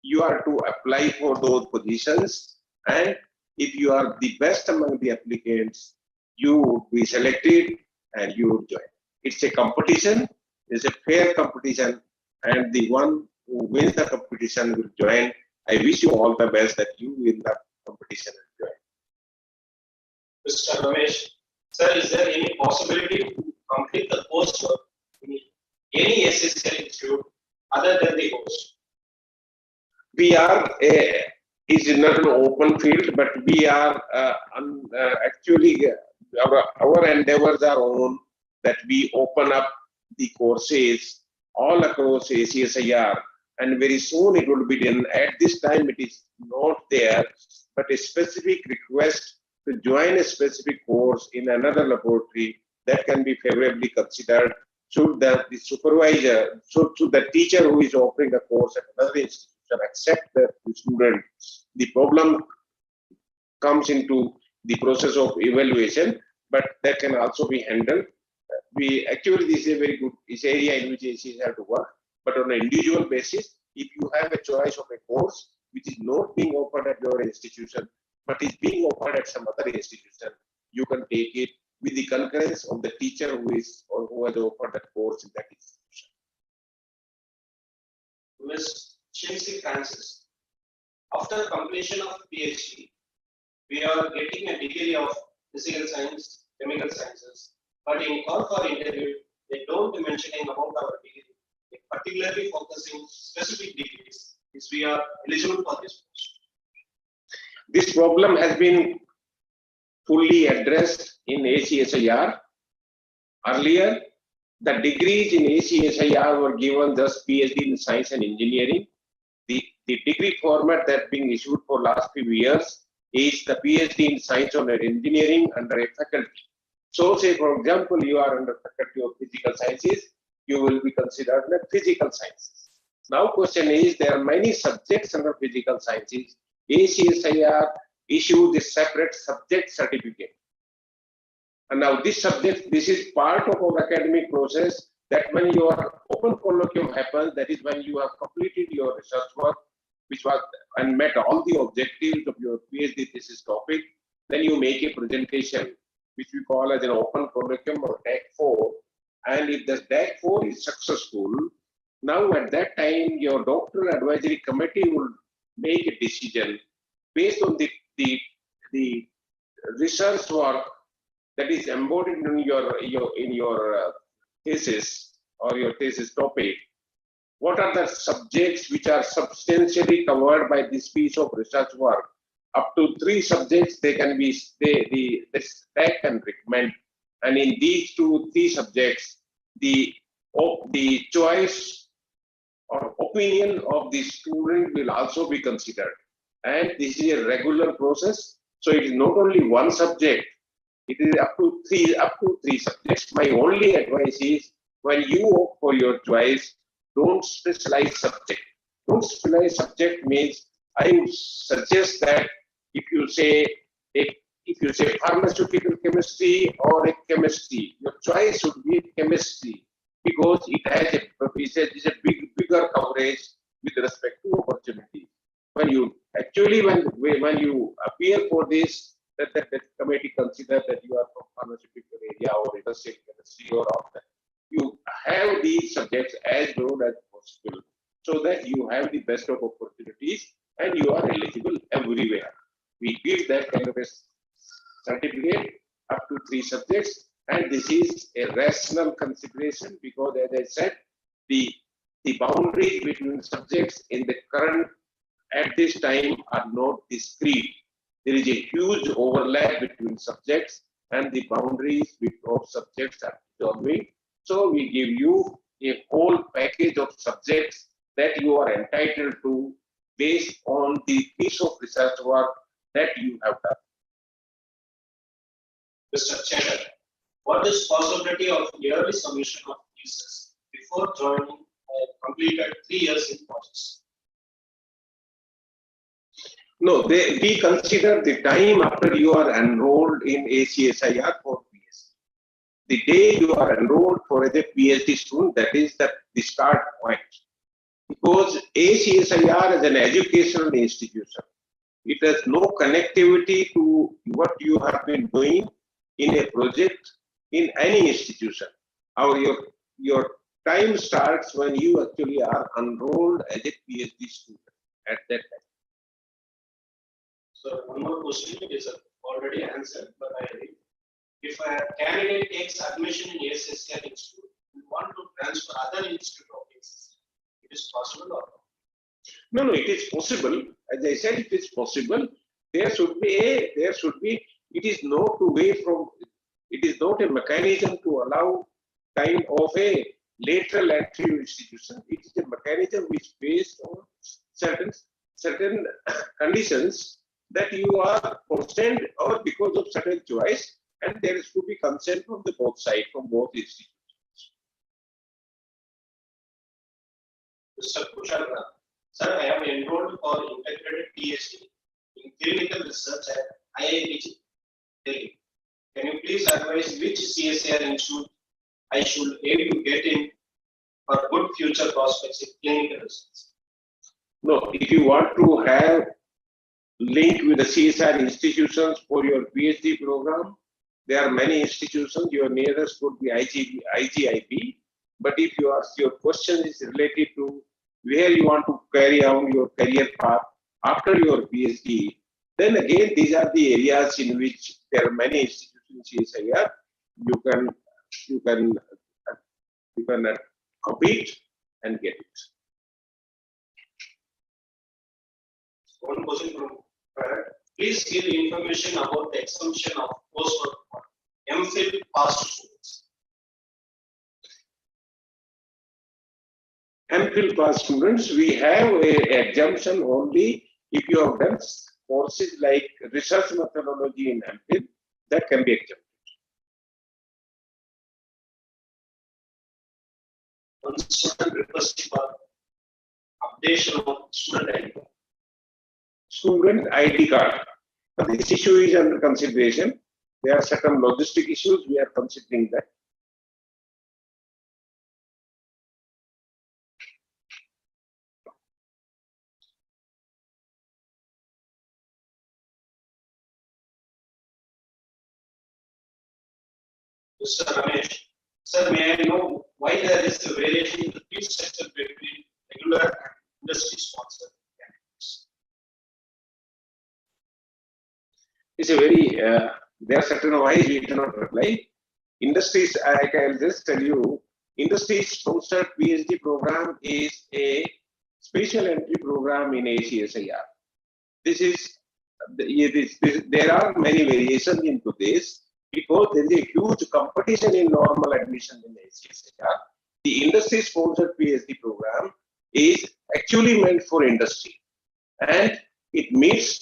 You are to apply for those positions, and if you are the best among the applicants, you would be selected and you would join. It's a competition, it's a fair competition, and the one who wins the competition will join. I wish you all the best that you win the competition and join. Mr. Ramesh, sir, is there any possibility to complete the coursework in any SSL institute other than the course? We are is not an open field, but we are actually our endeavors are on that we open up the courses all across ACSIR, and very soon it will be done. At this time, it is not there, but a specific request to join a specific course in another laboratory that can be favorably considered. Should the supervisor, should the teacher who is offering the course at another institution accept that the student, the problem comes into the process of evaluation, but that can also be handled. We actually, this is a very good area in which ACs have to work, but on an individual basis, if you have a choice of a course which is not being offered at your institution, but is being offered at some other institution, you can take it with the concurrence of the teacher who is or who has offered that course in that institution. Ms. Chelsea Francis, after completion of PhD, we are getting a degree of physical science, chemical sciences, but in call for interview, they don't mentioning about our degree, particularly focusing specific degrees, if we are eligible for this post. This problem has been fully addressed in ACSIR. Earlier, the degrees in ACSIR were given just PhD in science and engineering. The degree format that being issued for last few years is the PhD in science or engineering under a faculty. So say, for example, you are under faculty of physical sciences, you will be considered the physical sciences. Now question is, there are many subjects under physical sciences. ACSIR issued a separate subject certificate. And now this subject, this is part of our academic process, that when your open colloquium happens, that is when you have completed your research work, which was and met all the objectives of your PhD thesis topic, then you make a presentation, which we call as an open colloquium or DAC 4. And if the DAC 4 is successful, now at that time, your doctoral advisory committee will make a decision based on the research work that is embodied in your thesis or your thesis topic. What are the subjects which are substantially covered by this piece of research work? Up to 3 subjects they can be the stack can recommend, and in these 2-3 subjects, the choice or opinion of the student will also be considered, and this is a regular process. So it is not only one subject; it is up to three subjects. My only advice is, when you opt for your choice, don't specialize subject. Don't specialize subject means, I would suggest that if you say pharmaceutical chemistry or a chemistry, your choice should be chemistry, because it has a bigger coverage with respect to opportunity. When you appear for this, that committee consider that you are from pharmaceutical area or industrial chemistry or all that. You have these subjects as broad as possible so that you have the best of opportunities and you are eligible everywhere. We give that kind of a certificate up to 3 subjects, and this is a rational consideration because, as I said, the boundaries between subjects in the current at this time are not discrete. There is a huge overlap between subjects and the boundaries of subjects are dissolving. So we give you a whole package of subjects that you are entitled to based on the piece of research work that you have done. Mr. Chairman, what is possibility of yearly submission of thesis before joining completed 3 years in process? No, we consider the time after you are enrolled in AcSIR for PhD. The day you are enrolled for a PhD student, that is the start point. Because AcSIR is an educational institution. It has no connectivity to what you have been doing in a project in any institution. Your time starts when you actually are enrolled as a PhD student at that time. So one more question is already answered, but if a candidate takes admission in AcSIR institute and want to transfer other institute of AcSIR, it is possible or not? No, it is possible. As I said, it is possible. It is not a mechanism to allow kind of a lateral entry institution. It is a mechanism which is based on certain conditions that you are consent or because of certain choice, and there is to be consent from the both sides, from both institutions. Mr. Kushala, sir, I am enrolled for integrated PhD in clinical research at IIT Delhi. Can you please advise which CSIR institute I should aim to get in for good future prospects in clinical research? No, if you want to have link with the CSIR institutions for your PhD program, there are many institutions. Your nearest could be IGIP. But if your question is related to where you want to carry on your career path after your PhD, then again these are the areas in which there are many institutions in CSIR. You can compete and get it. One question from please give information about the exemption of coursework for MPhil past students. MPhil class students, we have a exemption only if you have done courses like research methodology in MPhil, that can be exempted. One student requesting for updation of student ID. Student ID card. But this issue is under consideration. There are certain logistic issues, we are considering that. Mr. Ramesh, sir, may I know why there is a variation in the fee structure between regular and industry sponsored candidates? It's a very, there are certain ways we cannot reply. Industries, I can just tell you, industry sponsored PhD program is a special entry program in AcSIR. There are many variations into this because there is a huge competition in normal admission in AcSIR. The industry sponsored PhD program is actually meant for industry, and it is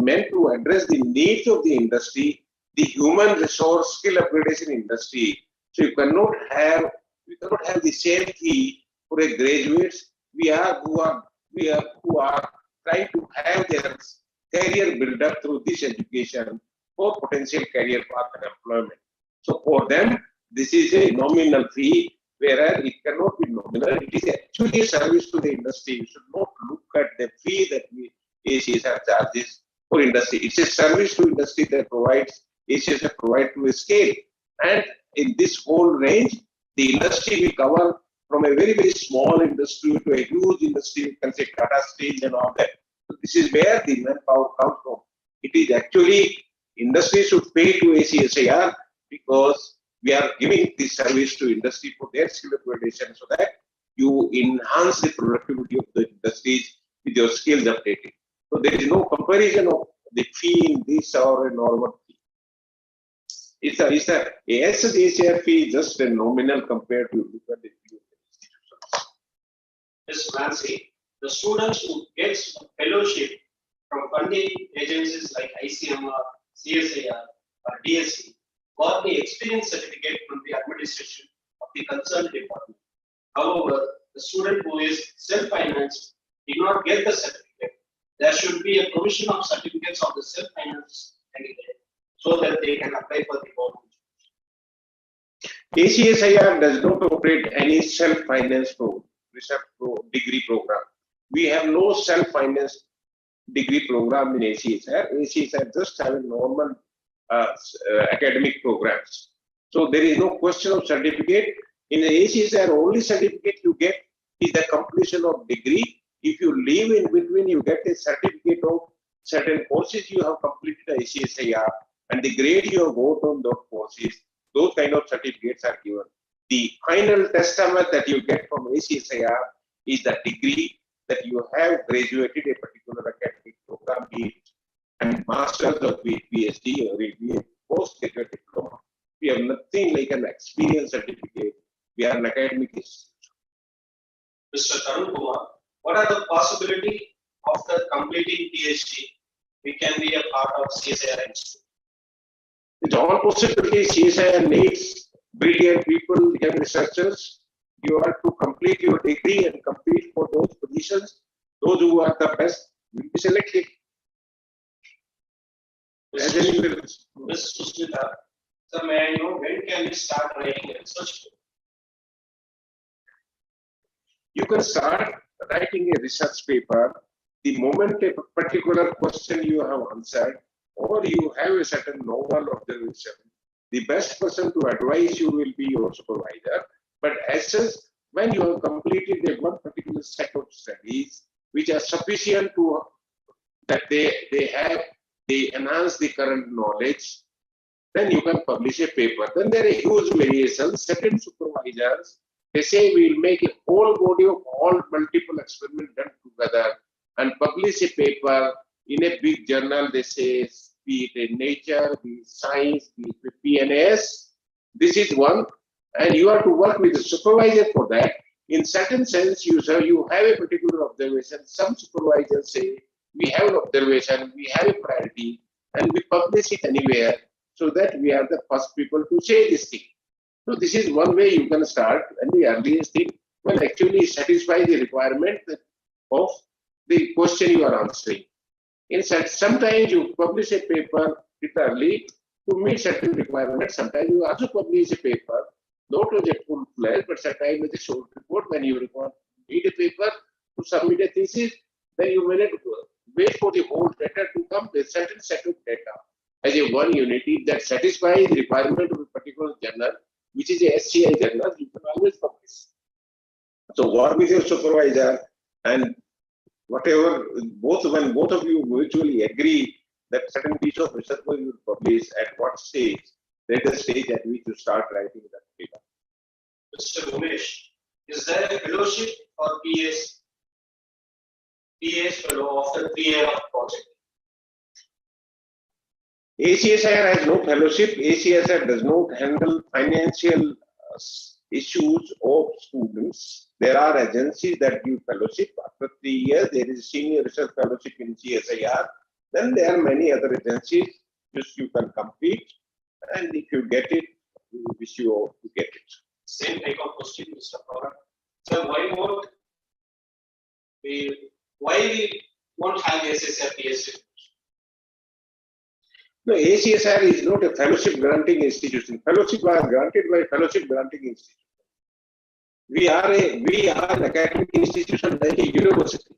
meant to address the needs of the industry, the human resource skill upgradation industry. So you cannot have the same fee for a graduates who are trying to have their career build up through this education for potential career path and employment. So for them, this is a nominal fee, whereas it cannot be nominal. It is actually a service to the industry. You should not look at the fee that AcSIR charges for industry. It's a service to industry that provides, ACSR provide to a scale. And in this whole range, the industry will cover from a very, very small industry to a huge industry, you can say Tata Steel and all that. So this is where the manpower comes from. It is actually, industry should pay to ACSIR because we are giving this service to industry for their skill upgradation so that you enhance the productivity of the industries with your skills updated. So there is no comparison of the fee in this or a normal fee. It's a ACSIR fee is just a nominal compared to different institutions. Ms. Nancy, the students who get fellowship from funding agencies like ICMR, CSIR, or DSC got the experience certificate from the administration of the concerned department. However, the student who is self-financed did not get the certificate. There should be a provision of certificates of the self-financed candidate so that they can apply for the government. ACSIR does not operate any self-finance research degree program. We have no self-finance degree program in ACSIR. ACSIR just have a normal academic programs. So there is no question of certificate. In the ACSIR, only certificate you get is the completion of degree. If you leave in between, you get a certificate of certain courses you have completed ACSIR and the grade you have got on those courses. Those kind of certificates are given. The final testament that you get from ACSIR is the degree that you have graduated a particular academic program, be it and masters or PhD or be a postgraduate diploma. We have nothing like an experience certificate. We are an academic institution. Mr. Tarun Kumar, what are the possibility after completing PhD we can be a part of CSIR Institute? With all possibilities, CSIR needs brilliant people, young researchers. You have to complete your degree and compete for those positions. Those who are the best will be selected. Ms. Susmita, sir, may I know when can we start writing a research paper? You can start writing a research paper the moment a particular question you have answered or you have a certain novel observation. The best person to advise you will be your supervisor. But as such, when you have completed a one particular set of studies which are sufficient to that they enhance the current knowledge, then you can publish a paper. Then there are huge variations. Certain supervisors, they say we will make a whole body of all multiple experiments done together and publish a paper in a big journal. They say, be it in Nature, be it Science, be it PNAS. This is one, and you have to work with the supervisor for that. In certain sense, you have a particular observation. Some supervisors say, we have an observation, we have a priority, and we publish it anywhere so that we are the first people to say this thing. So this is one way you can start, and the earliest thing will actually satisfy the requirement of the question you are answering. In fact, sometimes you publish a paper bit early to meet certain requirements. Sometimes you also publish a paper, not as a full-fledged, but sometimes with a short report. When you need a paper to submit a thesis, then you may not wait for the whole data to come with a certain set of data as a one unity that satisfies the requirement of a particular journal, which is a SCI journal. You can always publish. So work with your supervisor, and whatever, when both of you mutually agree that certain piece of research you will publish at what stage, that is the stage at which you start writing that paper. Mr. Umesh, is there a fellowship for PA's fellow after 3 years of project? ACSIR has no fellowship. ACSIR does not handle financial issues of students. There are agencies that give fellowship. After 3 years, there is a senior research fellowship in CSIR. Then there are many other agencies which you can compete. And if you get it, we wish you all to get it. Same type of question, Mr. Kaura. So why we won't have ACSIR PhD? No, ACSIR is not a fellowship granting institution. Fellowship are granted by fellowship granting institution. We are an academic institution like a university.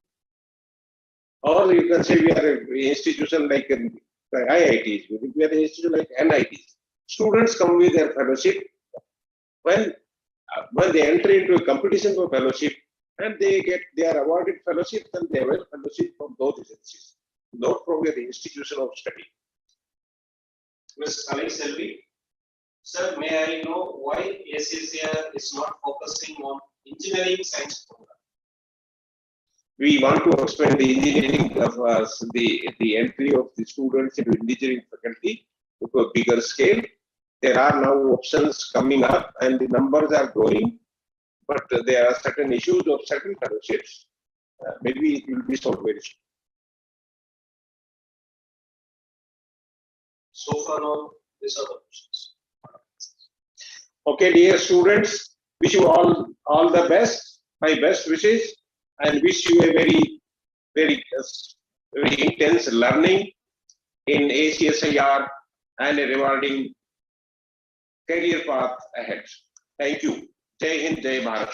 Or you can say we are an institution like IITs, we are an institution like NITs. Students come with their fellowship. When they enter into a competition for fellowship and they are awarded fellowship, then they have a fellowship from those agencies, not from your institution of study. Ms. Ali Selvi, sir, may I know why AcSIR is not focusing on engineering science program? We want to expand the engineering of the entry of the students into engineering faculty to a bigger scale. There are now options coming up and the numbers are growing, but there are certain issues of certain fellowships. Maybe it will be solved very soon. So far, no, these are the questions. Okay, dear students, wish you all the best. My best wishes, and wish you a very intense learning in AcSIR and a rewarding career path ahead. Thank you. Jai Hind, Jai Bharat.